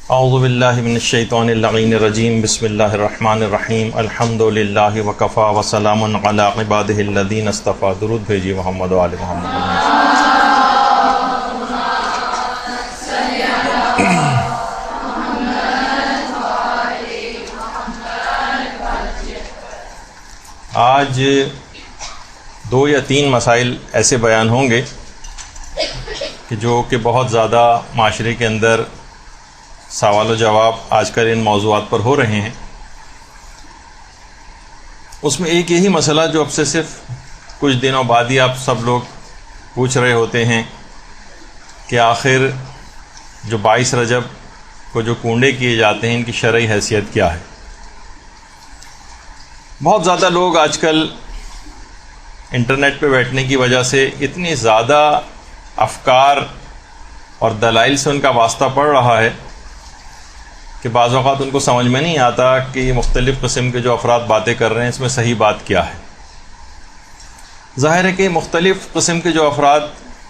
اعوذ باللہ من الشیطان اللعین الرجیم بسم اللہ الرحمن الرحیم الحمد للہ وکفی وسلام علی عبادہ الذین اصطفی. درود بھیجیے محمد و آل محمد. آج 2 یا 3 مسائل ایسے بیان ہوں گے کہ جو کہ بہت زیادہ معاشرے کے اندر سوال و جواب آج کل ان موضوعات پر ہو رہے ہیں. اس میں ایک یہی مسئلہ جو اب سے صرف کچھ دنوں بعد ہی آپ سب لوگ پوچھ رہے ہوتے ہیں کہ آخر جو 22 رجب کو جو کنڈے کیے جاتے ہیں ان کی شرعی حیثیت کیا ہے. بہت زیادہ لوگ آج کل انٹرنیٹ پہ بیٹھنے کی وجہ سے اتنی زیادہ افکار اور دلائل سے ان کا واسطہ پڑ رہا ہے کہ بعض اوقات ان کو سمجھ میں نہیں آتا کہ یہ مختلف قسم کے جو افراد باتیں کر رہے ہیں اس میں صحیح بات کیا ہے. ظاہر ہے کہ مختلف قسم کے جو افراد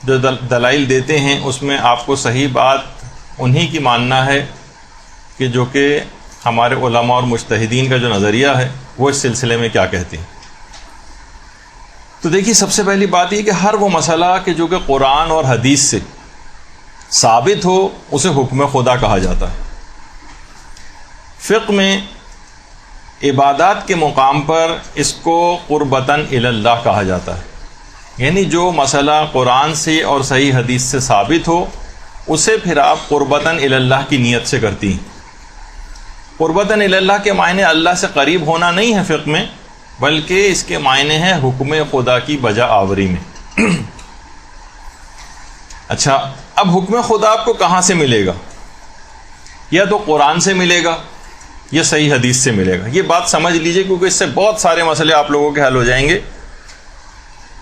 جو دلائل دیتے ہیں اس میں آپ کو صحیح بات انہی کی ماننا ہے کہ جو کہ ہمارے علماء اور مجتہدین کا جو نظریہ ہے وہ اس سلسلے میں کیا کہتے ہیں. تو دیکھیے سب سے پہلی بات یہ کہ ہر وہ مسئلہ کہ جو کہ قرآن اور حدیث سے ثابت ہو اسے حکم خدا کہا جاتا ہے. فقہ میں عبادات کے مقام پر اس کو قربتاً الی اللہ کہا جاتا ہے. یعنی جو مسئلہ قرآن سے اور صحیح حدیث سے ثابت ہو اسے پھر آپ قربتاً الی اللہ کی نیت سے کرتی ہیں. قربتاً الی اللہ کے معنی اللہ سے قریب ہونا نہیں ہے فقہ میں، بلکہ اس کے معنی ہے حکم خدا کی بجا آوری میں. اچھا، اب حکم خدا آپ کو کہاں سے ملے گا؟ یا تو قرآن سے ملے گا یا صحیح حدیث سے ملے گا. یہ بات سمجھ لیجئے کیونکہ اس سے بہت سارے مسئلے آپ لوگوں کے حل ہو جائیں گے.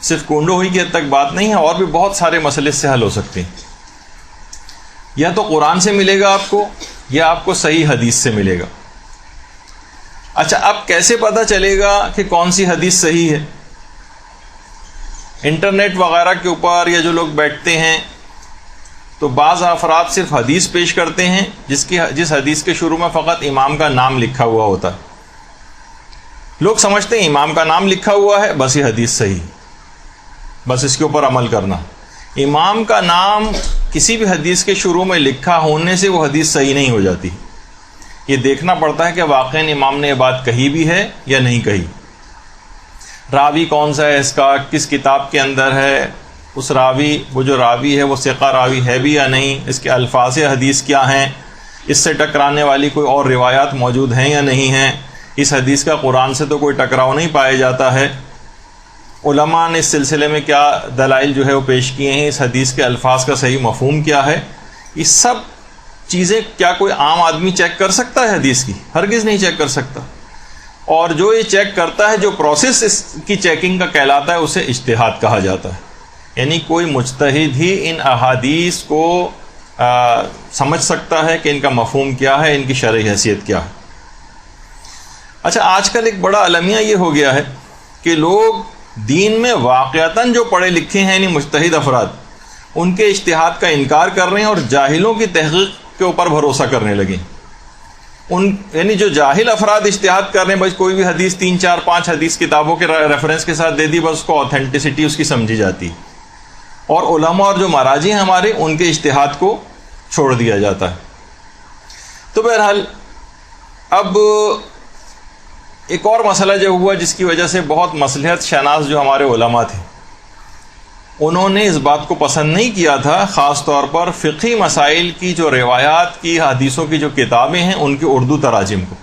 صرف کنڈو ہوئی کی حد تک بات نہیں ہے، اور بھی بہت سارے مسئلے اس سے حل ہو سکتے ہیں. یا تو قرآن سے ملے گا آپ کو یا آپ کو صحیح حدیث سے ملے گا. اچھا، اب کیسے پتہ چلے گا کہ کون سی حدیث صحیح ہے؟ انٹرنیٹ وغیرہ کے اوپر یا جو لوگ بیٹھتے ہیں تو بعض افراد صرف حدیث پیش کرتے ہیں جس حدیث کے شروع میں فقط امام کا نام لکھا ہوا ہوتا ہے. لوگ سمجھتے ہیں امام کا نام لکھا ہوا ہے بس یہ حدیث صحیح، بس اس کے اوپر عمل کرنا. امام کا نام کسی بھی حدیث کے شروع میں لکھا ہونے سے وہ حدیث صحیح نہیں ہو جاتی. یہ دیکھنا پڑتا ہے کہ واقعاً امام نے یہ بات کہی بھی ہے یا نہیں کہی. راوی کون سا ہے اس کا، کس کتاب کے اندر ہے، اس راوی وہ جو راوی ہے وہ ثقہ راوی ہے بھی یا نہیں، اس کے الفاظ حدیث کیا ہیں، اس سے ٹکرانے والی کوئی اور روایات موجود ہیں یا نہیں ہیں. اس حدیث کا قرآن سے تو کوئی ٹکراؤ نہیں پایا جاتا ہے. علماء نے اس سلسلے میں کیا دلائل جو ہے وہ پیش کیے ہیں، اس حدیث کے الفاظ کا صحیح مفہوم کیا ہے. یہ سب چیزیں کیا کوئی عام آدمی چیک کر سکتا ہے حدیث کی؟ ہرگز نہیں چیک کر سکتا. اور جو یہ چیک کرتا ہے، جو پروسیس اس کی چیکنگ کا کہلاتا ہے، اسے اجتہاد کہا جاتا ہے. یعنی کوئی مجتہد ہی ان احادیث کو سمجھ سکتا ہے کہ ان کا مفہوم کیا ہے، ان کی شرعی حیثیت کیا ہے. اچھا، آج کل ایک بڑا المیہ یہ ہو گیا ہے کہ لوگ دین میں واقعتاً جو پڑھے لکھے ہیں یعنی مجتہد افراد، ان کے اجتہاد کا انکار کر رہے ہیں اور جاہلوں کی تحقیق کے اوپر بھروسہ کرنے لگے. یعنی جو جاہل افراد اجتہاد کر رہے ہیں، بس کوئی بھی حدیث 3 4 5 حدیث کتابوں کے ریفرنس کے ساتھ دے دی، بس اس کو آتھینٹسٹی اس کی سمجھی جاتی، اور علماء اور جو مراجع ہیں ہمارے ان کے اجتہاد کو چھوڑ دیا جاتا ہے. تو بہرحال اب ایک اور مسئلہ جو ہوا جس کی وجہ سے بہت مصلحت شناس جو ہمارے علماء تھے انہوں نے اس بات کو پسند نہیں کیا تھا، خاص طور پر فقہی مسائل کی جو روایات کی حدیثوں کی جو کتابیں ہیں ان کے اردو تراجم کو.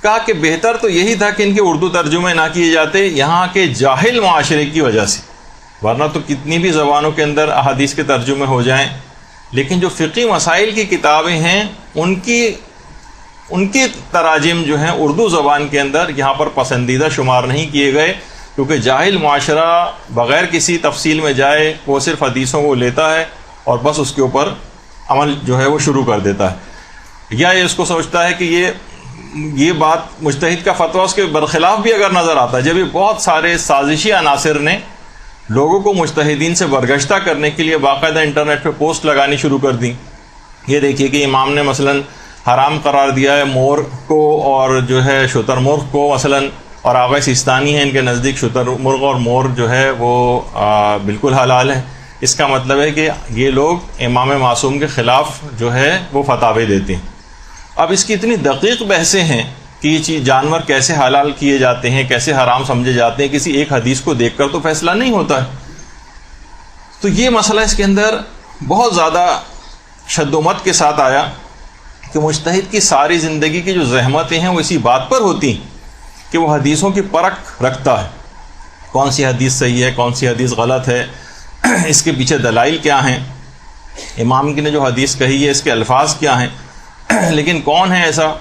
کہا کہ بہتر تو یہی تھا کہ ان کے اردو ترجمے نہ کیے جاتے یہاں کے جاہل معاشرے کی وجہ سے، ورنہ تو کتنی بھی زبانوں کے اندر احادیث کے ترجمے ہو جائیں، لیکن جو فقہی مسائل کی کتابیں ہیں ان کی تراجم جو ہیں اردو زبان کے اندر یہاں پر پسندیدہ شمار نہیں کیے گئے، کیونکہ جاہل معاشرہ بغیر کسی تفصیل میں جائے وہ صرف حدیثوں کو لیتا ہے اور بس اس کے اوپر عمل جو ہے وہ شروع کر دیتا ہے، یا یہ اس کو سوچتا ہے کہ یہ بات مجتہد کا فتویٰ اس کے برخلاف بھی اگر نظر آتا ہے. جب یہ بہت سارے سازشی عناصر نے لوگوں کو مجتہدین سے برگشتہ کرنے کے لیے باقاعدہ انٹرنیٹ پہ پوسٹ لگانی شروع کر دیں یہ دیکھیے کہ امام نے مثلاً حرام قرار دیا ہے مور کو اور جو ہے شتر مرغ کو مثلاً، اور آغا سیستانی ہے ان کے نزدیک شتر مرغ اور مور جو ہے وہ بالکل حلال ہے. اس کا مطلب ہے کہ یہ لوگ امام معصوم کے خلاف جو ہے وہ فتاوے دیتے ہیں. اب اس کی اتنی دقیق بحثیں ہیں کہ یہ چیز جانور کیسے حلال کیے جاتے ہیں، کیسے حرام سمجھے جاتے ہیں، کسی ایک حدیث کو دیکھ کر تو فیصلہ نہیں ہوتا ہے. تو یہ مسئلہ اس کے اندر بہت زیادہ شد و مت کے ساتھ آیا کہ مجتہد کی ساری زندگی کی جو زحمتیں ہیں وہ اسی بات پر ہوتی ہیں کہ وہ حدیثوں کی پرکھ رکھتا ہے، کون سی حدیث صحیح ہے، کون سی حدیث غلط ہے، اس کے پیچھے دلائل کیا ہیں، امام کی نے جو حدیث کہی ہے اس کے الفاظ کیا ہیں. لیکن کون ہے ایسا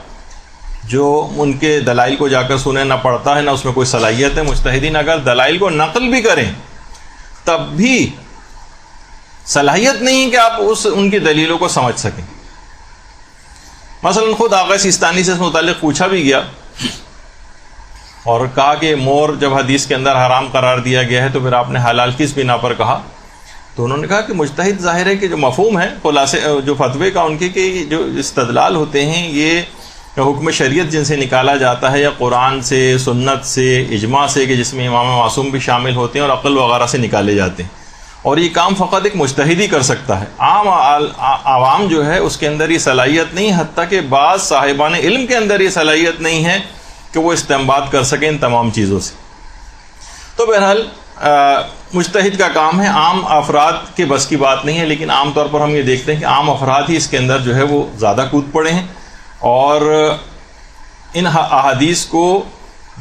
جو ان کے دلائل کو جا کر سنے، نہ پڑھتا ہے نہ اس میں کوئی صلاحیت ہے. مجتہدین اگر دلائل کو نقل بھی کریں تب بھی صلاحیت نہیں کہ آپ ان کی دلیلوں کو سمجھ سکیں. مثلا خود آغا سیستانی سے اس متعلق پوچھا بھی گیا اور کہا کہ مور جب حدیث کے اندر حرام قرار دیا گیا ہے تو پھر آپ نے حلال کس بنا پر کہا؟ تو انہوں نے کہا کہ مجتہد ظاہر ہے کہ جو مفہوم ہے خلاصے جو فتوے کا ان کے کہ جو استدلال ہوتے ہیں یہ حکم شریعت جن سے نکالا جاتا ہے یا قرآن سے، سنت سے، اجماع سے کہ جس میں امام معصوم بھی شامل ہوتے ہیں اور عقل وغیرہ سے نکالے جاتے ہیں، اور یہ کام فقط ایک مجتہد ہی کر سکتا ہے. عام عوام جو ہے اس کے اندر یہ صلاحیت نہیں، حتیٰ کہ بعض صاحبان علم کے اندر یہ صلاحیت نہیں ہے کہ وہ استنباط کر سکیں ان تمام چیزوں سے. تو بہرحال مجتہد کا کام ہے، عام افراد کے بس کی بات نہیں ہے. لیکن عام طور پر ہم یہ دیکھتے ہیں کہ عام افراد ہی اس کے اندر جو ہے وہ زیادہ کود پڑے ہیں اور ان احادیث کو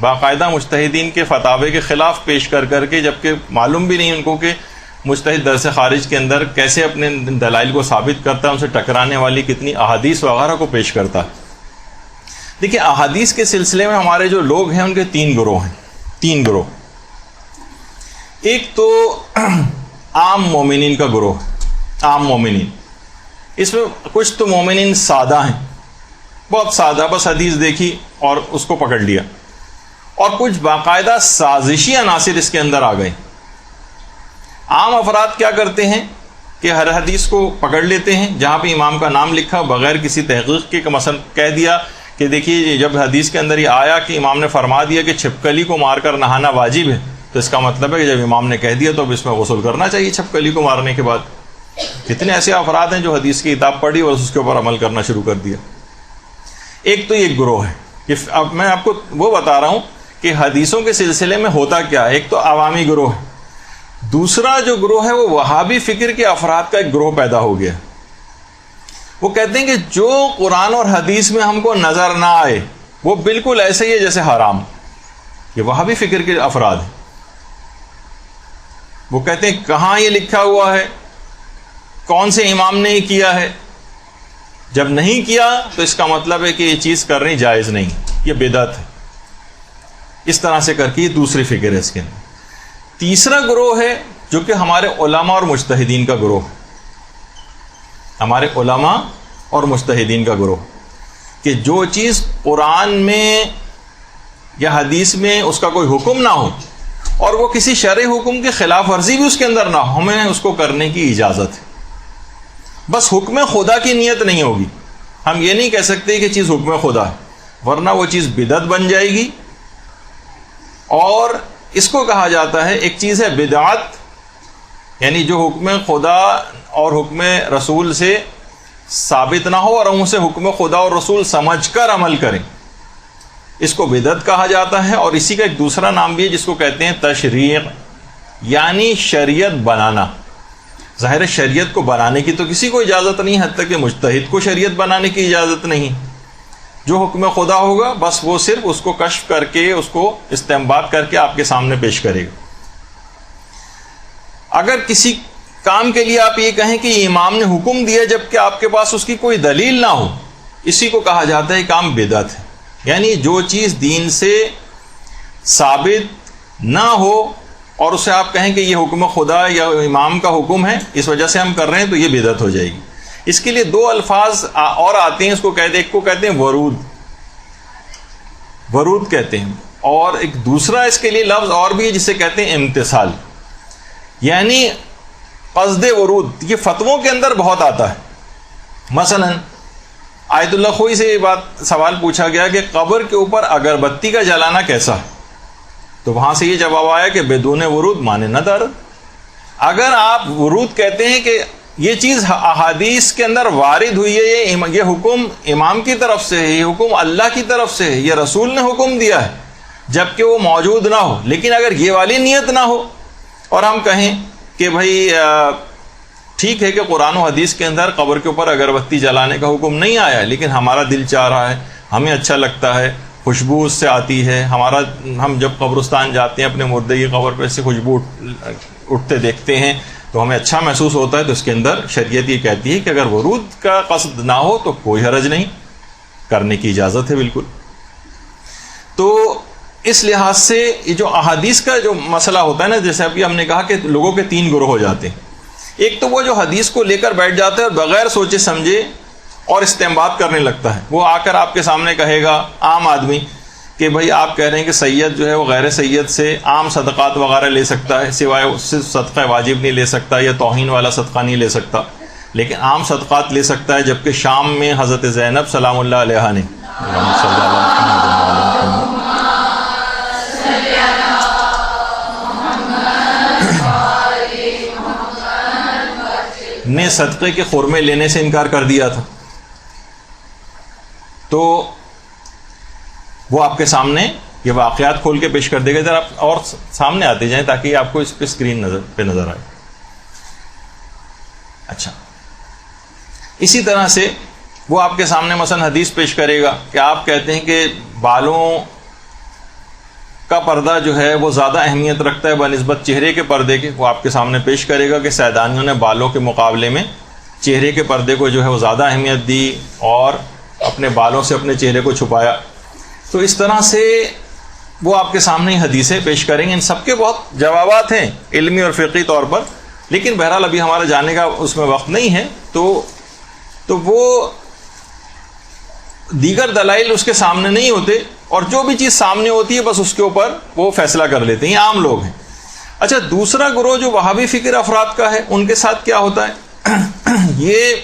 باقاعدہ مجتہدین کے فتاوے کے خلاف پیش کر کر کے، جبکہ معلوم بھی نہیں ان کو کہ مجتہد درس خارج کے اندر کیسے اپنے دلائل کو ثابت کرتا ہے، ان سے ٹکرانے والی کتنی احادیث وغیرہ کو پیش کرتا ہے. دیکھیے احادیث کے سلسلے میں ہمارے جو لوگ ہیں ان کے تین گروہ ہیں. تین گروہ. ایک تو عام مومنین کا گروہ، عام مومنین. اس میں کچھ تو مومنین سادہ ہیں، بہت سادہ، بس حدیث دیکھی اور اس کو پکڑ لیا، اور کچھ باقاعدہ سازشی عناصر اس کے اندر آ گئے. عام افراد کیا کرتے ہیں کہ ہر حدیث کو پکڑ لیتے ہیں جہاں پہ امام کا نام لکھا بغیر کسی تحقیق کے، مثلا کہہ دیا کہ دیکھیے جب حدیث کے اندر یہ آیا کہ امام نے فرما دیا کہ چھپکلی کو مار کر نہانا واجب ہے، تو اس کا مطلب ہے کہ جب امام نے کہہ دیا تو اب اس میں غسل کرنا چاہیے چھپکلی کو مارنے کے بعد. کتنے ایسے افراد ہیں جو حدیث کی کتاب پڑھی اور اس کے اوپر عمل کرنا شروع کر دیا. ایک تو یہ گروہ ہے کہ اب میں آپ کو وہ بتا رہا ہوں کہ حدیثوں کے سلسلے میں ہوتا کیا ہے. ایک تو عوامی گروہ ہے، دوسرا جو گروہ ہے وہ وہابی فکر کے افراد کا ایک گروہ پیدا ہو گیا. وہ کہتے ہیں کہ جو قرآن اور حدیث میں ہم کو نظر نہ آئے وہ بالکل ایسے ہی ہے جیسے حرام. یہ وہابی فکر کے افراد ہیں. وہ کہتے ہیں کہاں یہ لکھا ہوا ہے، کون سے امام نے یہ کیا ہے، جب نہیں کیا تو اس کا مطلب ہے کہ یہ چیز کرنی جائز نہیں، یہ بدعت ہے. اس طرح سے کر کے یہ دوسری فکر ہے اس کے اندر. تیسرا گروہ ہے جو کہ ہمارے علماء اور مجتہدین کا گروہ ہے. ہمارے علماء اور مجتہدین کا گروہ کہ جو چیز قرآن میں یا حدیث میں اس کا کوئی حکم نہ ہو اور وہ کسی شرعی حکم کی خلاف ورزی بھی اس کے اندر نہ ہو، ہمیں اس کو کرنے کی اجازت ہے. بس حکم خدا کی نیت نہیں ہوگی. ہم یہ نہیں کہہ سکتے کہ چیز حکم خدا ہے، ورنہ وہ چیز بدعت بن جائے گی. اور اس کو کہا جاتا ہے، ایک چیز ہے بدعت، یعنی جو حکم خدا اور حکم رسول سے ثابت نہ ہو اور ہم اسے حکم خدا اور رسول سمجھ کر عمل کریں، اس کو بدعت کہا جاتا ہے. اور اسی کا ایک دوسرا نام بھی ہے جس کو کہتے ہیں تشریع، یعنی شریعت بنانا. ظاہر شریعت کو بنانے کی تو کسی کو اجازت نہیں، حتیٰ کہ مجتہد کو شریعت بنانے کی اجازت نہیں. جو حکم خدا ہوگا بس وہ صرف اس کو کشف کر کے، اس کو استنباط کر کے آپ کے سامنے پیش کرے گا. اگر کسی کام کے لیے آپ یہ کہیں کہ یہ امام نے حکم دیا جبکہ آپ کے پاس اس کی کوئی دلیل نہ ہو، اسی کو کہا جاتا ہے کام بدعت ہے. یعنی جو چیز دین سے ثابت نہ ہو اور اسے آپ کہیں کہ یہ حکم خدا یا امام کا حکم ہے، اس وجہ سے ہم کر رہے ہیں، تو یہ بدعت ہو جائے گی. اس کے لیے دو الفاظ اور آتے ہیں، اس کو کہتے ہیں، ایک کو کہتے ہیں ورود، ورود کہتے ہیں، اور ایک دوسرا اس کے لیے لفظ اور بھی ہے جسے کہتے ہیں امتثال، یعنی قصد ورود. یہ فتووں کے اندر بہت آتا ہے مثلا آیت اللہ خوئی سے یہ بات سوال پوچھا گیا کہ قبر کے اوپر اگربتی کا جلانا کیسا ہے، تو وہاں سے یہ جواب آیا کہ بدون ورود مانے نہ دار۔ اگر آپ ورود کہتے ہیں کہ یہ چیز احادیث کے اندر وارد ہوئی ہے، یہ حکم امام کی طرف سے ہے، یہ حکم اللہ کی طرف سے ہے، یہ رسول نے حکم دیا ہے، جبکہ وہ موجود نہ ہو، لیکن اگر یہ والی نیت نہ ہو اور ہم کہیں کہ بھائی ٹھیک ہے کہ قرآن و حدیث کے اندر قبر کے اوپر اگربتی جلانے کا حکم نہیں آیا ہے، لیکن ہمارا دل چاہ رہا ہے، ہمیں اچھا لگتا ہے، خوشبو اس سے آتی ہے، ہم جب قبرستان جاتے ہیں اپنے مردے کی قبر پہ سے خوشبو اٹھتے دیکھتے ہیں تو ہمیں اچھا محسوس ہوتا ہے، تو اس کے اندر شریعت یہ کہتی ہے کہ اگر ورود کا قصد نہ ہو تو کوئی حرج نہیں، کرنے کی اجازت ہے بالکل۔ تو اس لحاظ سے یہ جو احادیث کا جو مسئلہ ہوتا ہے نا، جیسے ابھی ہم نے کہا کہ لوگوں کے 3 گروہ ہو جاتے ہیں۔ ایک تو وہ جو حدیث کو لے کر بیٹھ جاتا ہے اور بغیر سوچے سمجھے اور استنباط کرنے لگتا ہے، وہ آ کر آپ کے سامنے کہے گا عام آدمی کہ بھائی آپ کہہ رہے ہیں کہ سید جو ہے وہ غیر سید سے عام صدقات وغیرہ لے سکتا ہے، سوائے صرف صدقہ واجب نہیں لے سکتا یا توہین والا صدقہ نہیں لے سکتا، لیکن عام صدقات لے سکتا ہے، جبکہ شام میں حضرت زینب سلام اللہ علیہا نے صدقے کے خرمے لینے سے انکار کر دیا تھا، تو وہ آپ کے سامنے یہ واقعات کھول کے پیش کر دے گا۔ ذرا آپ اور سامنے آتے جائیں تاکہ آپ کو اس پہ اسکرین پہ نظر آئے۔ اچھا، اسی طرح سے وہ آپ کے سامنے مثلا حدیث پیش کرے گا کہ آپ کہتے ہیں کہ بالوں کا پردہ جو ہے وہ زیادہ اہمیت رکھتا ہے بنسبت چہرے کے پردے کے، وہ آپ کے سامنے پیش کرے گا کہ سیدانیوں نے بالوں کے مقابلے میں چہرے کے پردے کو جو ہے وہ زیادہ اہمیت دی اور اپنے بالوں سے اپنے چہرے کو چھپایا۔ تو اس طرح سے وہ آپ کے سامنے حدیثیں پیش کریں گے۔ ان سب کے بہت جوابات ہیں علمی اور فقہی طور پر، لیکن بہرحال ابھی ہمارا جانے کا اس میں وقت نہیں ہے، تو وہ دیگر دلائل اس کے سامنے نہیں ہوتے، اور جو بھی چیز سامنے ہوتی ہے بس اس کے اوپر وہ فیصلہ کر لیتے ہیں، یہ عام لوگ ہیں۔ اچھا، دوسرا گروہ جو وہابی فکر افراد کا ہے، ان کے ساتھ کیا ہوتا ہے؟ یہ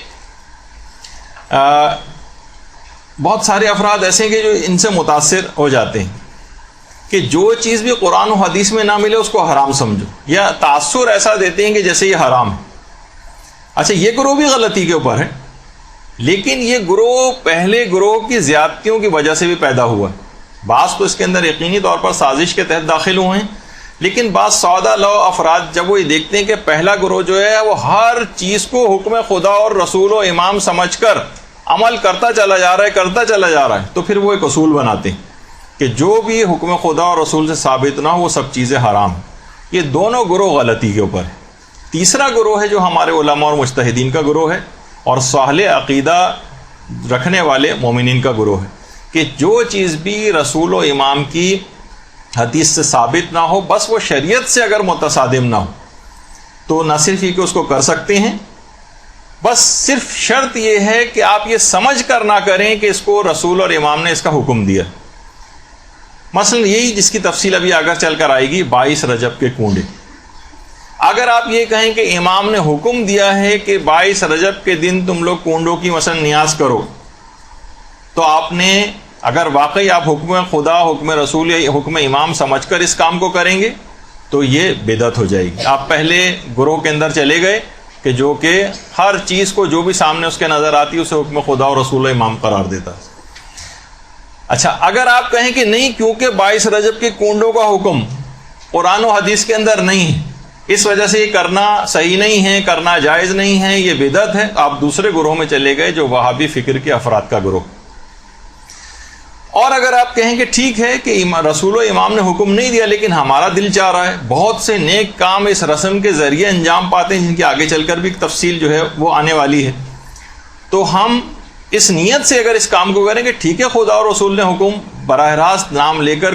بہت سارے افراد ایسے ہیں کہ جو ان سے متاثر ہو جاتے ہیں کہ جو چیز بھی قرآن و حدیث میں نہ ملے اس کو حرام سمجھو، یا تاثر ایسا دیتے ہیں کہ جیسے یہ حرام ہے۔ اچھا، یہ گروہ بھی غلطی کے اوپر ہے، لیکن یہ گروہ پہلے گروہ کی زیادتیوں کی وجہ سے بھی پیدا ہوا ہے۔ بعض تو اس کے اندر یقینی طور پر سازش کے تحت داخل ہوئے ہیں، لیکن بعض سودا لو افراد جب وہ یہ دیکھتے ہیں کہ پہلا گروہ جو ہے وہ ہر چیز کو حکم خدا اور رسول و امام سمجھ کر عمل کرتا چلا جا رہا ہے، تو پھر وہ ایک اصول بناتے ہیں کہ جو بھی حکم خدا اور رسول سے ثابت نہ ہو وہ سب چیزیں حرام ہیں۔ یہ دونوں گروہ غلطی کے اوپر ہے۔ تیسرا گروہ ہے جو ہمارے علماء اور مجتہدین کا گروہ ہے، اور صالح عقیدہ رکھنے والے مومنین کا گروہ ہے، کہ جو چیز بھی رسول و امام کی حدیث سے ثابت نہ ہو، بس وہ شریعت سے اگر متصادم نہ ہو تو نہ صرف یہ کہ اس کو کر سکتے ہیں، بس صرف شرط یہ ہے کہ آپ یہ سمجھ کر نہ کریں کہ اس کو رسول اور امام نے اس کا حکم دیا۔ مثلا یہی جس کی تفصیل ابھی آگے چل کر آئے گی، 22 رجب کے کنڈے۔ اگر آپ یہ کہیں کہ امام نے حکم دیا ہے کہ 22 رجب کے دن تم لوگ کنڈوں کی مثلا نیاز کرو، تو آپ نے اگر واقعی آپ حکم خدا، حکم رسول یا حکم امام سمجھ کر اس کام کو کریں گے تو یہ بدعت ہو جائے گی۔ آپ پہلے گروہ کے اندر چلے گئے کہ جو کہ ہر چیز کو جو بھی سامنے اس کے نظر آتی اسے حکم خدا اور رسول و امام قرار دیتا ہے۔ اچھا، اگر آپ کہیں کہ نہیں، کیونکہ 22 رجب کے کنڈوں کا حکم قرآن و حدیث کے اندر نہیں ہے، اس وجہ سے یہ کرنا صحیح نہیں ہے، کرنا جائز نہیں ہے، یہ بدعت ہے، آپ دوسرے گروہ میں چلے گئے جو وہابی فکر کے افراد کا گروہ۔ اور اگر آپ کہیں کہ ٹھیک ہے کہ رسول و امام نے حکم نہیں دیا لیکن ہمارا دل چاہ رہا ہے، بہت سے نیک کام اس رسم کے ذریعے انجام پاتے ہیں جن کی آگے چل کر بھی تفصیل جو ہے وہ آنے والی ہے، تو ہم اس نیت سے اگر اس کام کو کریں کہ ٹھیک ہے خدا اور رسول نے حکم براہ راست نام لے کر